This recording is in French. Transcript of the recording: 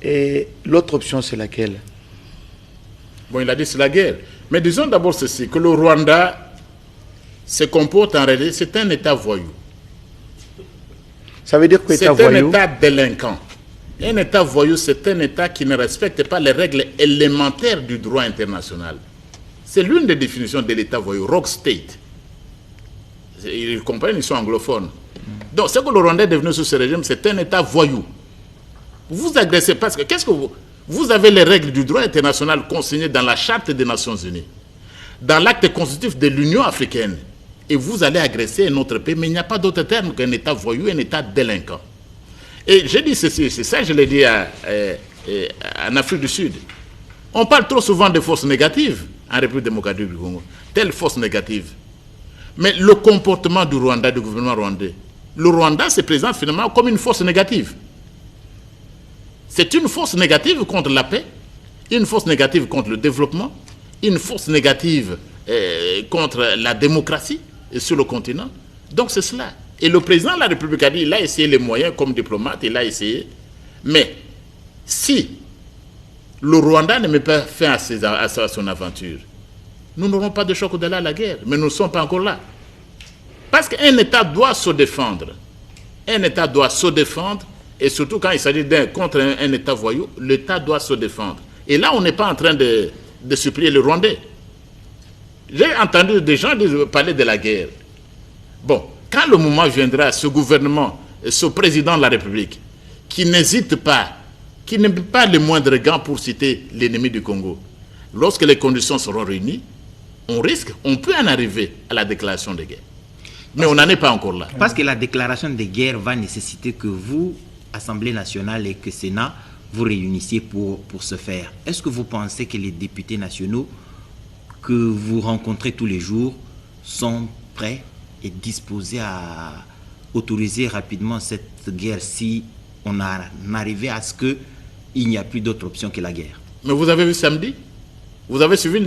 Et l'autre option, c'est laquelle? Bon, il a dit c'est la guerre. Mais disons d'abord ceci, que le Rwanda se comporte en réalité, c'est un État voyou. Ça veut dire que c'est un État délinquant. Un État voyou, c'est un État qui ne respecte pas les règles élémentaires du droit international. C'est l'une des définitions de l'État voyou, rogue state. Ils comprennent, ils sont anglophones. Donc, ce que le Rwanda est devenu sous ce régime, c'est un État voyou. Vous agressez parce que, qu'est-ce que vous avez les règles du droit international consignées dans la Charte des Nations Unies, dans l'acte constitutif de l'Union africaine, et vous allez agresser un autre pays, mais il n'y a pas d'autre terme qu'un État voyou, un État délinquant. Et j'ai dit ceci, c'est ça, je l'ai dit en Afrique du Sud. On parle trop souvent de forces négatives en République démocratique du Congo, telle force négative. Mais le comportement du Rwanda, du gouvernement rwandais, le Rwanda se présente finalement comme une force négative. C'est une force négative contre la paix, une force négative contre le développement, une force négative contre la démocratie sur le continent. Donc c'est cela. Et le président de la République a dit, il a essayé les moyens comme diplomate, il a essayé. Mais si le Rwanda ne met pas fin à son aventure, nous n'aurons pas de choc au-delà de la guerre. Mais nous ne sommes pas encore là. Parce qu'un État doit se défendre. Un État doit se défendre. Et surtout quand il s'agit contre un État voyou, l'État doit se défendre. Et là, on n'est pas en train de supplier le Rwandais. J'ai entendu des gens parler de la guerre. Bon, quand le moment viendra, ce gouvernement, ce président de la République, qui n'hésite pas, qui ne met pas le moindre gant pour citer l'ennemi du Congo, lorsque les conditions seront réunies, on peut en arriver à la déclaration de guerre. Mais on n'en est pas encore là. Parce que la déclaration de guerre va nécessiter que vous, Assemblée nationale et que Sénat, vous réunissiez pour ce faire. Est-ce que vous pensez que les députés nationaux que vous rencontrez tous les jours sont prêts et disposés à autoriser rapidement cette guerre si on en arrivait à ce qu'il n'y a plus d'autre option que la guerre? Mais vous avez vu samedi? Vous avez suivi